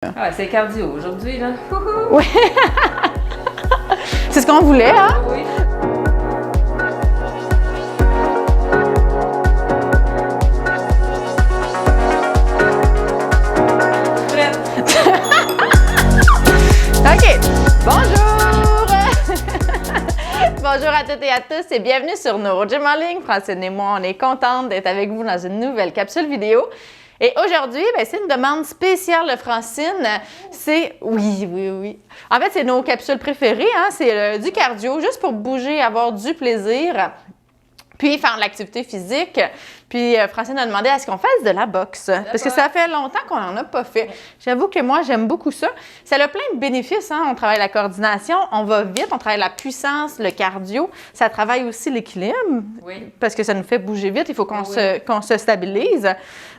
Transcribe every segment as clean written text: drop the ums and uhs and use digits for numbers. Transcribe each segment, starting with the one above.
Ah, c'est cardio aujourd'hui, là. Oui. C'est ce qu'on voulait, hein? Oui. Prête. OK. Bonjour! Bonjour à toutes et à tous et bienvenue sur Neuro Gym en ligne. Francine et moi, on est contente d'être avec vous dans une nouvelle capsule vidéo. Et aujourd'hui, c'est une demande spéciale de Francine. C'est, oui. En fait, c'est nos capsules préférées, hein? C'est du cardio, juste pour bouger, avoir du plaisir, puis faire de l'activité physique. Puis Francine a demandé à ce qu'on fasse de la boxe, parce que ça fait longtemps qu'on n'en a pas fait. J'avoue que moi, j'aime beaucoup ça. Ça a plein de bénéfices, hein? On travaille la coordination, on va vite, on travaille la puissance, le cardio. Ça travaille aussi l'équilibre, parce que ça nous fait bouger vite. Il faut qu'on se stabilise.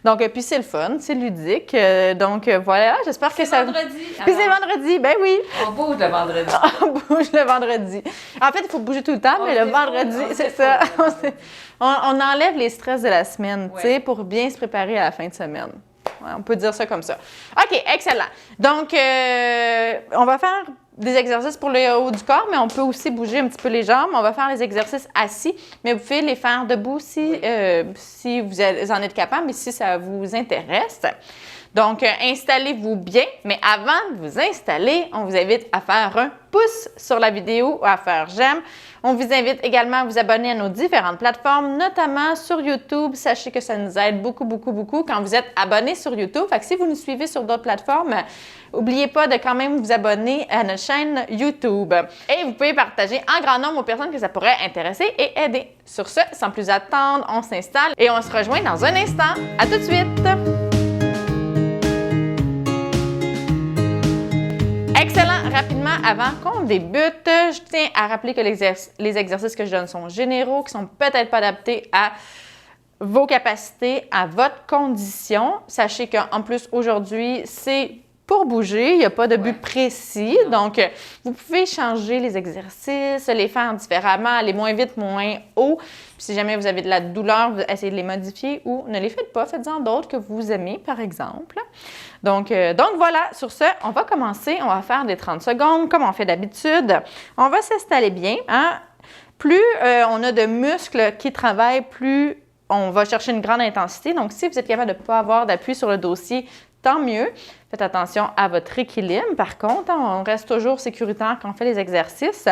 Donc, puis c'est le fun, c'est ludique. Donc, voilà, j'espère que ça... vendredi. Puis c'est vendredi, ben oui. On bouge le vendredi. On bouge le vendredi. En fait, il faut bouger tout le temps, mais le vendredi, c'est ça. On enlève les stress de la semaine, tu sais, pour bien se préparer à la fin de semaine. Ouais, on peut dire ça comme ça. OK, excellent. Donc, on va faire des exercices pour le haut du corps, mais on peut aussi bouger un petit peu les jambes. On va faire les exercices assis, mais vous pouvez les faire debout si vous en êtes capable et si ça vous intéresse. Donc, installez-vous bien, mais avant de vous installer, on vous invite à faire un pouce sur la vidéo ou à faire j'aime. On vous invite également à vous abonner à nos différentes plateformes, notamment sur YouTube. Sachez que ça nous aide beaucoup quand vous êtes abonné sur YouTube. Fait que si vous nous suivez sur d'autres plateformes, n'oubliez pas de quand même vous abonner à notre chaîne YouTube. Et vous pouvez partager en grand nombre aux personnes que ça pourrait intéresser et aider. Sur ce, sans plus attendre, on s'installe et on se rejoint dans un instant. À tout de suite! Excellent! Rapidement, avant qu'on débute, je tiens à rappeler que les exercices que je donne sont généraux, qui sont peut-être pas adaptés à vos capacités, à votre condition. Sachez qu'en plus, aujourd'hui, c'est pour bouger, il n'y a pas de but précis. Donc, vous pouvez changer les exercices, les faire différemment, aller moins vite, moins haut. Puis si jamais vous avez de la douleur, vous essayez de les modifier ou ne les faites pas. Faites-en d'autres que vous aimez, par exemple. Donc voilà, sur ce, on va commencer. On va faire des 30 secondes comme on fait d'habitude. On va s'installer bien. Hein? Plus on a de muscles qui travaillent, plus on va chercher une grande intensité. Donc, si vous êtes capable de ne pas avoir d'appui sur le dossier, tant mieux. Faites attention à votre équilibre. Par contre, on reste toujours sécuritaire quand on fait les exercices.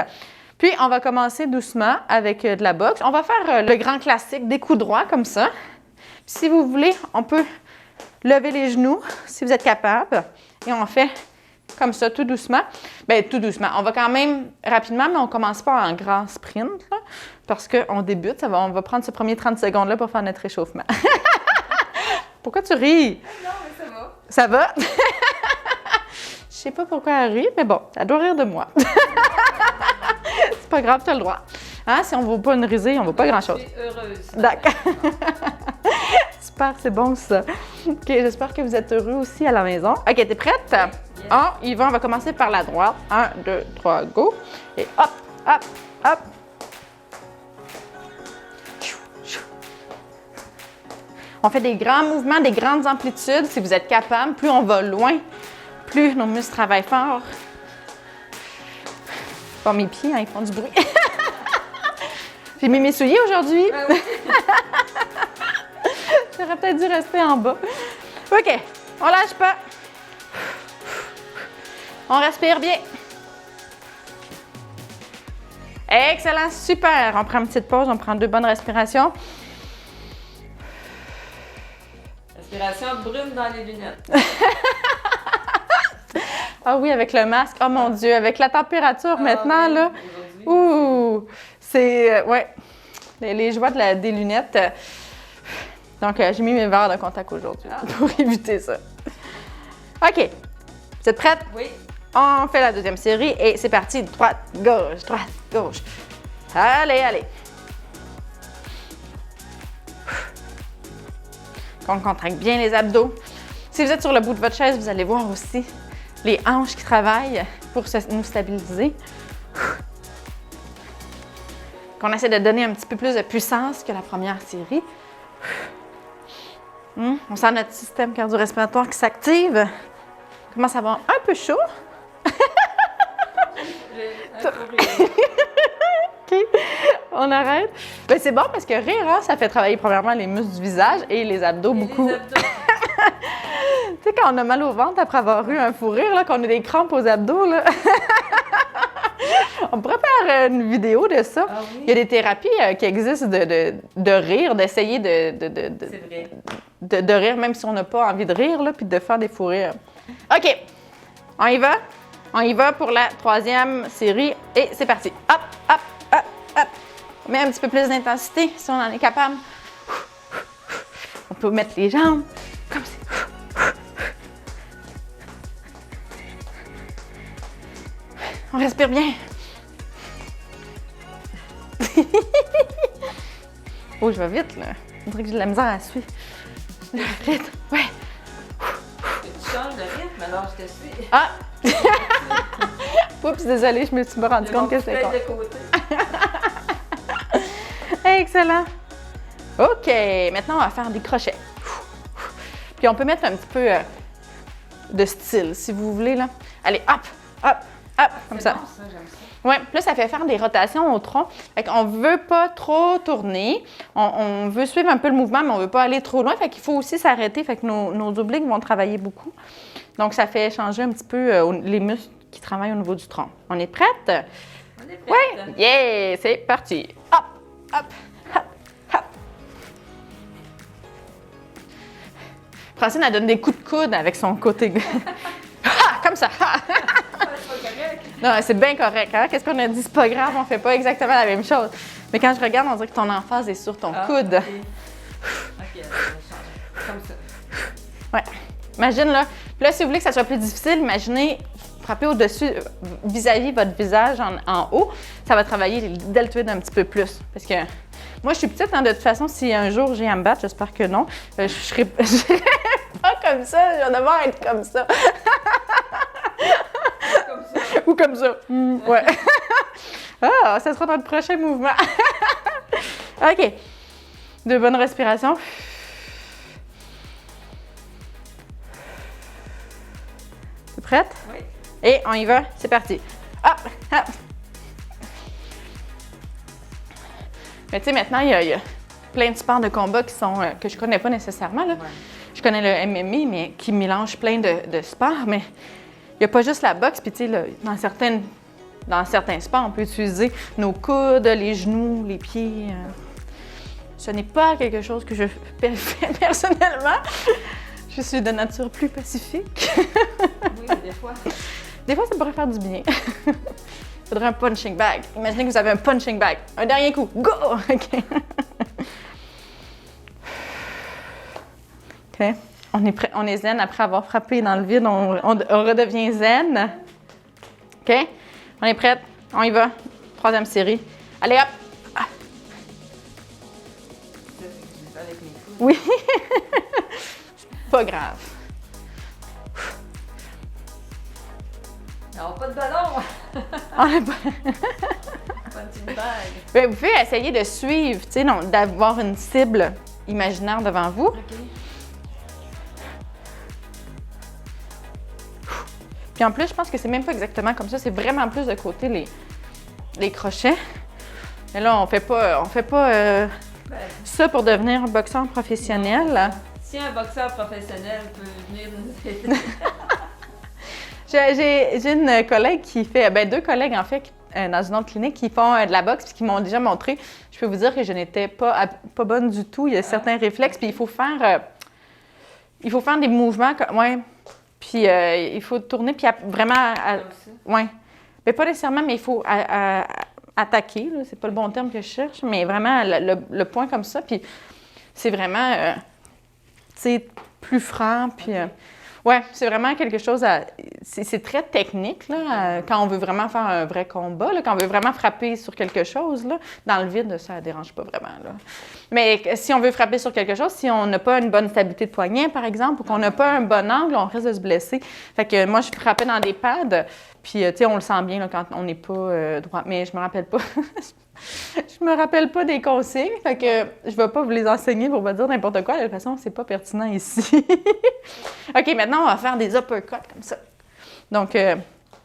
Puis, on va commencer doucement avec de la boxe. On va faire le grand classique des coups droits comme ça. Puis, si vous voulez, on peut lever les genoux si vous êtes capable. Et on fait comme ça, tout doucement. Bien, tout doucement. On va quand même rapidement, mais on ne commence pas en grand sprint, là, parce qu'on débute. On va prendre ce premier 30 secondes-là pour faire notre réchauffement. Pourquoi tu ris? Non, mais ça va. Ça va? Je sais pas pourquoi elle rit, mais bon, elle doit rire de moi. C'est pas grave, tu as le droit. Hein? Si on ne vaut pas une risée, on ne vaut pas grand-chose. Je suis heureuse. D'accord. Super, c'est bon ça. OK, j'espère que vous êtes heureux aussi à la maison. OK, t'es prête? Yes. On va commencer par la droite. 1, 2, 3, go. Et hop, hop, hop. On fait des grands mouvements, des grandes amplitudes. Si vous êtes capable, plus on va loin, plus nos muscles travaillent fort. Bon, mes pieds, hein, ils font du bruit. J'ai mis mes souliers aujourd'hui. Oui. J'aurais peut-être dû rester en bas. OK, on lâche pas. On respire bien. Excellent, super. On prend une petite pause, on prend 2 bonnes respirations. Respiration brune dans les lunettes. Ah oui, avec le masque. Oh mon Dieu, avec la température maintenant, oui, là. Ouh, c'est, les joies des lunettes. Donc, j'ai mis mes verres de contact aujourd'hui pour éviter ça. OK. Vous êtes prêtes? Oui. On fait la deuxième série et c'est parti. Droite, gauche. Allez. On contracte bien les abdos. Si vous êtes sur le bout de votre chaise, vous allez voir aussi les hanches qui travaillent pour nous stabiliser. On essaie de donner un petit peu plus de puissance que la première série. On sent notre système cardio-respiratoire qui s'active. commence à avoir un peu chaud. J'ai un peu rire. OK, on arrête. Ben, c'est bon parce que rire, hein, ça fait travailler premièrement les muscles du visage et les abdos Et beaucoup. les abdos. Tu sais, quand on a mal au ventre après avoir eu un fou rire, là, qu'on a des crampes aux abdos, là. On pourrait faire une vidéo de ça. Ah oui? Il y a des thérapies qui existent de rire, d'essayer C'est vrai. de rire, même si on n'a pas envie de rire, là, puis de faire des fous rires. OK, on y va? On y va pour la 3e série et c'est parti. Hop, hop, hop, hop. On met un petit peu plus d'intensité si on en est capable. On peut mettre les jambes comme ça. On respire bien. Oh, je vais vite, là. On dirait que j'ai de la misère à suivre. Le rythme, ouais. Tu changes de rythme, alors je te suis. Ah! Oups, désolée, je me suis pas rendu compte que c'était con. de côté. Excellent. OK, maintenant, on va faire des crochets. Puis on peut mettre un petit peu de style, si vous voulez, là. Allez, hop, hop, hop, comme ça. Bon, ça, j'aime ça. Oui, là, ça fait faire des rotations au tronc. Fait qu'on ne veut pas trop tourner. On veut suivre un peu le mouvement, mais on ne veut pas aller trop loin. Fait qu'il faut aussi s'arrêter. Fait que nos obliques vont travailler beaucoup. Donc, ça fait changer un petit peu les muscles qui travaillent au niveau du tronc. On est prête? On est prête. Oui! Yeah! C'est parti! Hop! Hop! Hop! Hop! Francine, elle donne des coups de coude avec son côté. Ha! Comme ça! Ha! Ah, c'est pas correct. Non, c'est bien correct. Hein? Qu'est-ce qu'on a dit? C'est pas grave, on fait pas exactement la même chose. Mais quand je regarde, on dirait que ton emphase est sur ton coude. OK, je vais changer. Comme ça. Ouais. Imagine, là. Puis là, si vous voulez que ça soit plus difficile, imaginez frapper au-dessus, vis-à-vis votre visage en haut. Ça va travailler les deltoïdes un petit peu plus. Parce que moi, je suis petite, hein, de toute façon, si un jour j'ai à me battre, j'espère que non, je serai pas comme ça. Je vais devoir être comme ça. Comme ça. Ou comme ça. Ouais. Ah, ça sera notre prochain mouvement. OK. 2 bonnes respirations. T'es prête? Oui. Et on y va. C'est parti. Hop, hop. Mais tu sais, maintenant, il y a plein de sports de combat qui sont, que je connais pas nécessairement. Là. Ouais. Je connais le MMA, mais qui mélange plein de sports. Mais il n'y a pas juste la boxe. Puis tu sais, là, dans certains sports, on peut utiliser nos coudes, les genoux, les pieds. Ce n'est pas quelque chose que je fais personnellement. Je suis de nature plus pacifique. Oui, mais des fois. Des fois, ça pourrait faire du bien. Il faudrait un punching bag. Imaginez que vous avez un punching bag. Un dernier coup. Go! OK. OK. On est prêt. On est zen après avoir frappé dans le vide. On redevient zen. OK? On est prête. On y va. 3e série. Allez, hop! Ah. Je l'ai fait avec mes coudes. Oui. Pas grave. Alors, pas de ballon. On est pas... Punching bag. Mais vous pouvez essayer de suivre, tu sais, d'avoir une cible imaginaire devant vous. OK. Puis en plus, je pense que c'est même pas exactement comme ça. C'est vraiment plus de côté les crochets. Mais là, on fait pas Ben, ça pour devenir un boxeur professionnel. si un boxeur professionnel peut venir nous aider. J'ai une collègue qui fait, 2 collègues en fait, dans une autre clinique qui font de la boxe puis qui m'ont déjà montré. Je peux vous dire que je n'étais pas bonne du tout. Il y a certains réflexes puis il faut faire des mouvements, ouais. Puis il faut tourner puis vraiment, Comme ça. ouais. Mais pas nécessairement, mais il faut attaquer. Là, c'est pas le bon terme que je cherche, mais vraiment le point comme ça. Puis c'est vraiment, tu sais, plus franc. Puis ouais, c'est vraiment quelque chose c'est très technique, là, quand on veut vraiment faire un vrai combat, là, quand on veut vraiment frapper sur quelque chose. Là, dans le vide, ça ne dérange pas vraiment. Là. Mais si on veut frapper sur quelque chose, si on n'a pas une bonne stabilité de poignet, par exemple, ou qu'on n'a pas un bon angle, on risque de se blesser. Fait que moi, je frappais dans des pads, puis tu sais, on le sent bien là, quand on n'est pas droit. Mais je me rappelle pas. Je me rappelle pas des consignes, fait que je vais pas vous les enseigner pour vous dire n'importe quoi. De toute façon, c'est pas pertinent ici. OK, maintenant, on va faire des uppercuts comme ça. Donc, Je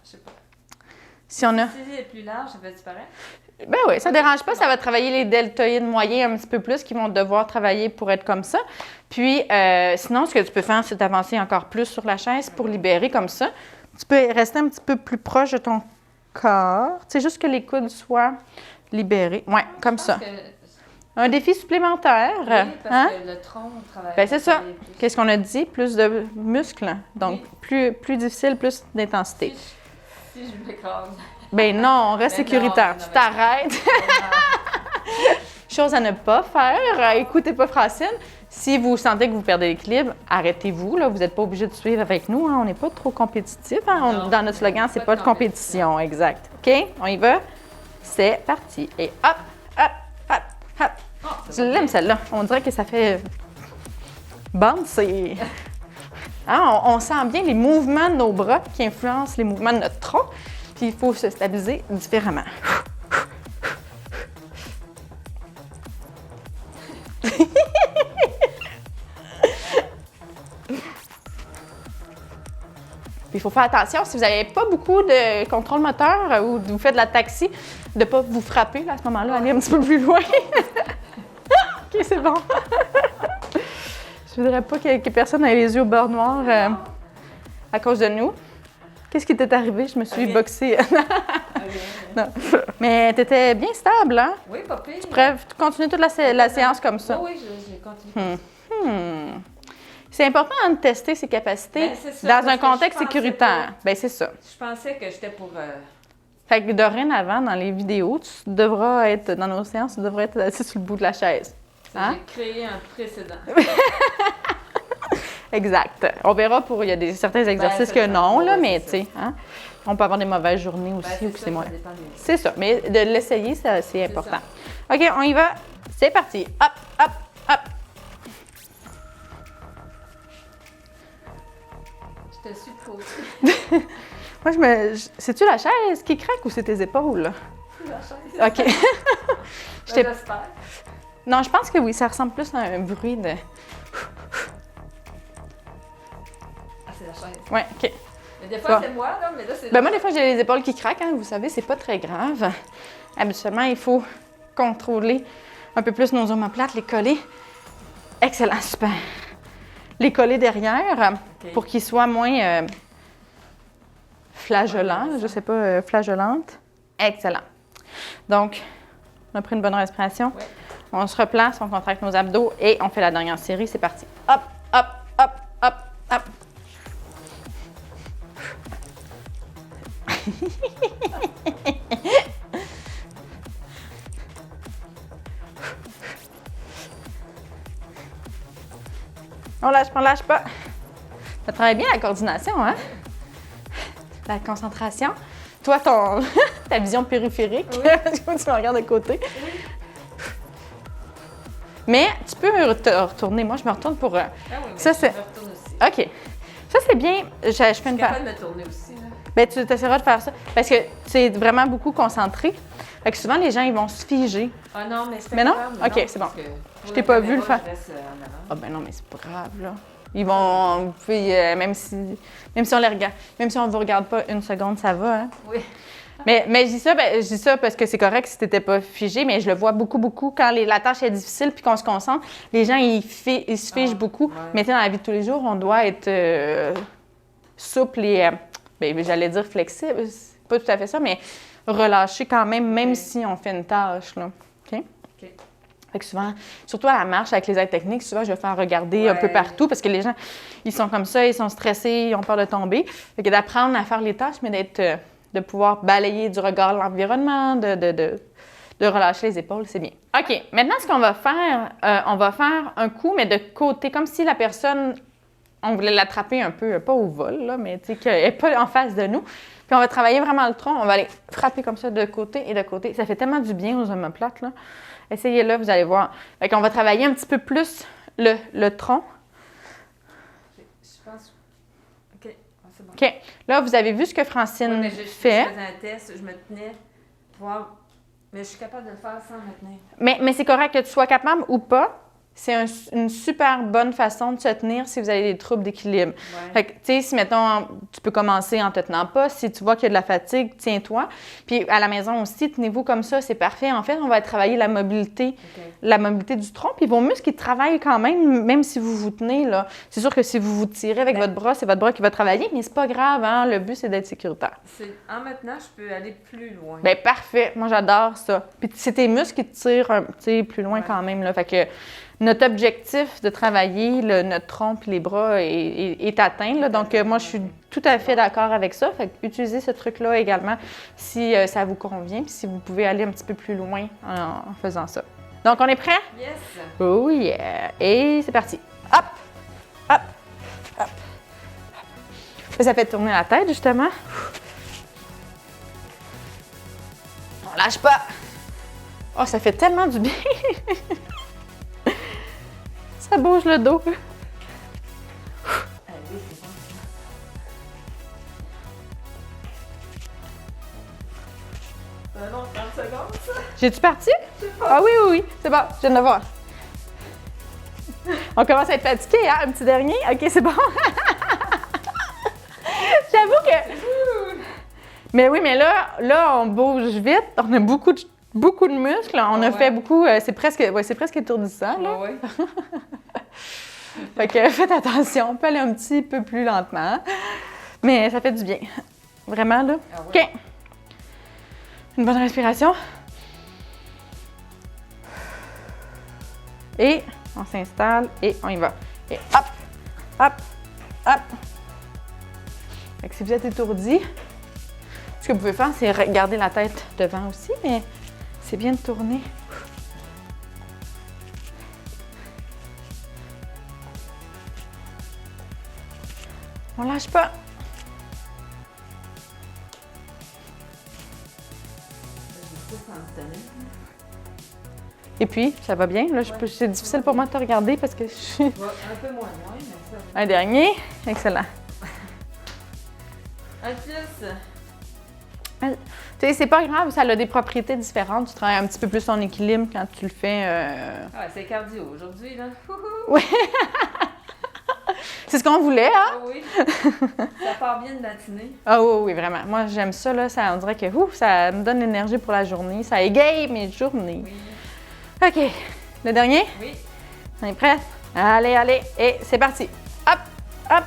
sais pas. si on a... Si c'est plus large, ça fait disparaître? Ben oui, ça ne dérange pas. Ça va travailler les deltoïdes moyens un petit peu plus qui vont devoir travailler pour être comme ça. Puis, sinon, ce que tu peux faire, c'est d'avancer encore plus sur la chaise pour libérer comme ça. Tu peux rester un petit peu plus proche de ton corps. C'est juste que les coudes soient libérés. Oui, comme ça. Un défi supplémentaire. Oui, parce que le tronc travaille. Ben, c'est ça. plus. Qu'est-ce qu'on a dit? Plus de muscles. Donc, plus difficile, plus d'intensité. Si je m'écrase. Ben non, on reste Ben sécuritaire. non, Tu t'arrêtes. Chose à ne pas faire. Écoutez pas Francine. Si vous sentez que vous perdez l'équilibre, arrêtez-vous. Là. Vous n'êtes pas obligé de suivre avec nous. Hein. On n'est pas trop compétitif. Hein. Non, dans notre slogan, c'est pas de compétition. Exact. OK? On y va? C'est parti. Et hop, hop, hop, hop. Oh, Je l'aime celle-là. On dirait que ça fait bouncer. Hein, on sent bien les mouvements de nos bras qui influencent les mouvements de notre tronc. Puis il faut se stabiliser différemment. Il faut faire attention, si vous n'avez pas beaucoup de contrôle moteur ou vous faites de la taxi, de ne pas vous frapper là, à ce moment-là, aller un petit peu plus loin. OK, c'est bon. Je voudrais pas que personne ait les yeux au beurre noir à cause de nous. Qu'est-ce qui t'est arrivé? Je me suis boxée. Non. Mais tu étais bien stable, hein? Oui, pas pire. Tu pourrais continuer toute la séance comme ça. Oui, j'ai continué. C'est important de tester ses capacités Ben, c'est ça, dans un parce que contexte je pensais sécuritaire. Bien, c'est ça. Je pensais que j'étais pour... Fait que dorénavant, dans les vidéos, tu devras être, dans nos séances, tu devrais être assis sur le bout de la chaise. Hein? J'ai créé un précédent. Exact. On verra il y a certains exercices c'est que ça. non, là, Oui, mais c'est tu sais, hein? On peut avoir des mauvaises journées aussi ou que c'est moins. Ça dépend des... C'est ça, mais de l'essayer, c'est important. ça. OK, on y va. C'est parti. Hop, hop, hop. Je te suis de côté. Moi, c'est-tu la chaise qui craque ou c'est tes épaules? La chaise. OK. J'espère. Non, je pense que oui, ça ressemble plus à un bruit de... Ah, c'est la chaise. Ouais, OK. Mais des fois, Bon. c'est moi, là, mais là, c'est... Ben moi, des fois, j'ai les épaules qui craquent, hein, vous savez, c'est pas très grave. Habituellement, il faut contrôler un peu plus nos omoplates, les coller. Excellent, super. Les coller derrière pour qu'ils soient moins flageolants, je sais pas, flageolantes. Excellent. Donc, on a pris une bonne respiration. Ouais. On se replace, on contracte nos abdos et on fait la dernière série. C'est parti. Hop, hop, hop, hop, hop. On lâche pas. Ça travaille bien la coordination, hein? La concentration. Toi, ta vision périphérique, Oui. tu me regardes de côté. Mais tu peux te retourner. Moi, je me retourne pour... Ah oui, mais ça, je c'est... me retourne aussi. OK. Ça, c'est bien. Je fais Je suis une... capable de me tourner aussi, là. Ben, tu essaieras de faire ça. Parce que tu es vraiment beaucoup concentré. Fait que souvent, les gens, ils vont se figer. Ah non, mais c'était Mais non? capable, OK, c'est bon. parce que Je pour t'ai la pas vu caméra, le faire. je reste, en avant. Ah ben non, mais c'est pas grave, là. Ils vont... Vous pouvez, même si on les regarde... Même si on ne vous regarde pas une seconde, ça va, hein? Oui. Mais je dis ça parce que c'est correct si tu n'étais pas figé, mais je le vois beaucoup quand la tâche est difficile puis qu'on se concentre. Les gens, ils se figent beaucoup. ouais. Mais tu sais, dans la vie de tous les jours, on doit être souple et, j'allais dire flexible. C'est pas tout à fait ça, mais relâché quand même, Ok. si on fait une tâche, là. OK? OK. Fait que souvent, surtout à la marche avec les aides techniques, souvent, je vais faire regarder un peu Ouais. partout parce que les gens, ils sont comme ça, ils sont stressés, ils ont peur de tomber. Fait que d'apprendre à faire les tâches, mais de pouvoir balayer du regard l'environnement, de relâcher les épaules, c'est bien. OK, maintenant, ce qu'on va faire un coup, mais de côté, comme si la personne on voulait l'attraper un peu, pas au vol, là, mais tu sais, qu'elle n'est pas en face de nous. Puis on va travailler vraiment le tronc. On va aller frapper comme ça de côté et de côté. Ça fait tellement du bien aux omoplates, là. Essayez-le, vous allez voir. Fait qu'on va travailler un petit peu plus le tronc. Je pense... OK, c'est bon. OK. Là, vous avez vu ce que Francine Ouais, mais fait. Je faisais un test, je me tenais pour voir... Mais je suis capable de le faire sans me tenir. Mais c'est correct que tu sois capable ou pas. C'est une super bonne façon de se tenir si vous avez des troubles d'équilibre. Ouais. Fait que, tu sais, si, mettons, tu peux commencer en te tenant pas. Si tu vois qu'il y a de la fatigue, tiens-toi. Puis à la maison aussi, tenez-vous comme ça, c'est parfait. En fait, on va travailler la mobilité du tronc. Puis vos muscles, ils travaillent quand même si vous vous tenez, là. C'est sûr que si vous vous tirez avec votre bras, c'est votre bras qui va travailler, mais c'est pas grave, hein. Le but, c'est d'être sécuritaire. En maintenant, je peux aller plus loin. Bien, parfait. Moi, j'adore ça. Puis c'est tes muscles qui te tirent plus loin quand même, là. Fait que notre objectif de travailler notre tronc et les bras est atteint. Là. Donc, moi, je suis tout à fait d'accord avec ça. Fait que utilisez ce truc-là également si ça vous convient, puis si vous pouvez aller un petit peu plus loin en faisant ça. Donc, on est prêt? Yes! Oh yeah! Et c'est parti. Hop! Hop! Hop! Ça fait tourner la tête, justement. On lâche pas! Oh, ça fait tellement du bien! Ça bouge le dos. Oui, c'est bon. C'est un long 30 secondes, ça? J'ai-tu parti? Ah oui, oui, oui. C'est bon, je viens de le voir. On commence à être fatigué, hein? Un petit dernier? OK, c'est bon. J'avoue que... Mais oui, mais là, on bouge vite. On a beaucoup de muscles. On a fait beaucoup... c'est presque étourdissant, là. Oui. Fait que faites attention. On peut aller un petit peu plus lentement. Mais ça fait du bien. Vraiment, là. Ah ouais. OK. Une bonne respiration. Et on s'installe et on y va. Et hop, hop, hop. Fait que si vous êtes étourdi, ce que vous pouvez faire, c'est regarder la tête devant aussi, mais c'est bien de tourner. On lâche pas. Et puis, ça va bien. Là, c'est difficile pour moi de te regarder parce que je suis... Un peu moins loin, mais ça va. Un dernier. Excellent. Un plus. Tu sais, c'est pas grave, ça a des propriétés différentes. Tu travailles un petit peu plus ton équilibre quand tu le fais. Ah, c'est cardio aujourd'hui, là. Oui. C'est ce qu'on voulait, hein? Ah oui. Ça part bien de matinée. Ah oui, oui, vraiment. Moi, j'aime ça, là. On dirait que ça me donne l'énergie pour la journée. Ça égaye mes journées. Oui. OK. Le dernier? Oui. On est prêt? Allez, allez. Et c'est parti. Hop, hop.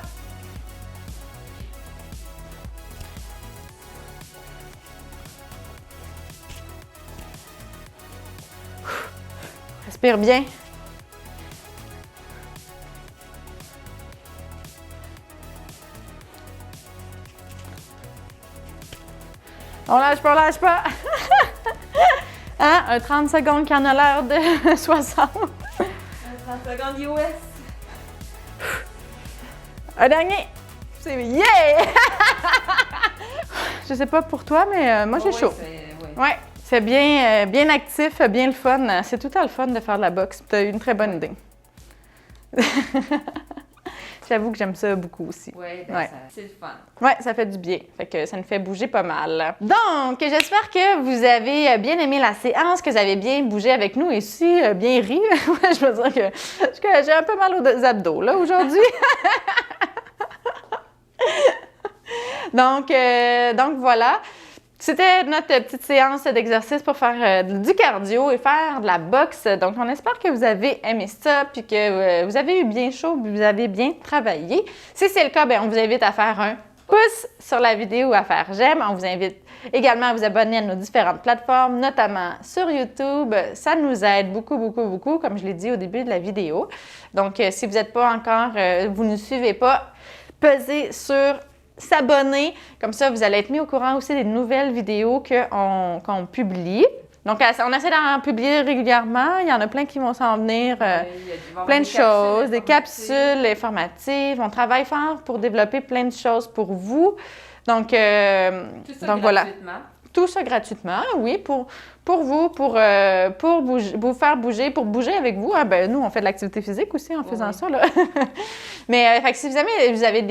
Respire bien. On lâche pas, on lâche pas. Hein? Un 30 secondes qui en a l'air de 60. Un 30 secondes US. Un dernier. C'est yeah! Je sais pas pour toi, mais moi j'ai chaud. Ouais, c'est bien, bien actif, bien le fun. C'est tout le temps le fun de faire de la boxe. Tu as eu une très bonne idée. J'avoue que j'aime ça beaucoup aussi. Oui, Ouais. c'est le fun. Oui, ça fait du bien. Fait que ça nous fait bouger pas mal. Donc, j'espère que vous avez bien aimé la séance, que vous avez bien bougé avec nous et aussi bien ri. Je veux dire que j'ai un peu mal aux abdos là aujourd'hui. Donc voilà. C'était notre petite séance d'exercice pour faire du cardio et faire de la boxe. Donc, on espère que vous avez aimé ça puis que vous avez eu bien chaud puis vous avez bien travaillé. Si c'est le cas, bien, on vous invite à faire un pouce sur la vidéo ou à faire j'aime. On vous invite également à vous abonner à nos différentes plateformes, notamment sur YouTube. Ça nous aide beaucoup, beaucoup, beaucoup, comme je l'ai dit au début de la vidéo. Donc, si vous n'êtes pas encore, vous ne nous suivez pas, pesez sur s'abonner. Comme ça, vous allez être mis au courant aussi des nouvelles vidéos qu'on publie. Donc, on essaie d'en publier régulièrement. Il y en a plein qui vont s'en venir. Il va y avoir Plein de choses, des informatives. capsules informatives. On travaille fort pour développer plein de choses pour vous. Donc, Tout ça voilà. gratuitement. Tout ça gratuitement, oui, pour vous, pour vous faire bouger, pour bouger avec vous. Ben, nous, on fait de l'activité physique aussi en faisant ça, là. Mais fait que si vous avez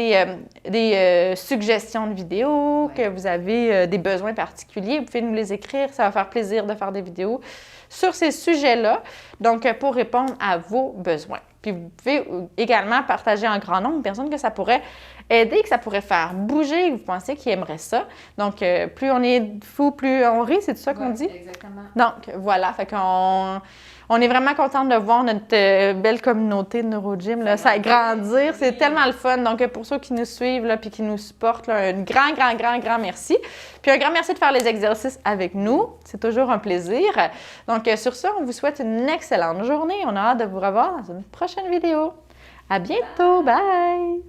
des suggestions de vidéos, que vous avez des besoins particuliers, vous pouvez nous les écrire. Ça va faire plaisir de faire des vidéos sur ces sujets-là, donc pour répondre à vos besoins. Puis vous pouvez également partager en grand nombre de personnes que ça pourrait aider, que ça pourrait faire bouger, que vous pensez qu'ils aimeraient ça. Donc, plus on est fou, plus on rit, c'est tout ça qu'on dit? Exactement. Donc, voilà, fait qu'on est vraiment contente de voir notre belle communauté de NeuroGym, là, ça grandir. C'est tellement le fun. Donc, pour ceux qui nous suivent là, puis qui nous supportent, là, un grand merci. Puis un grand merci de faire les exercices avec nous. C'est toujours un plaisir. Donc, sur ça, on vous souhaite une excellente journée. On a hâte de vous revoir dans une prochaine vidéo. À bientôt. Bye!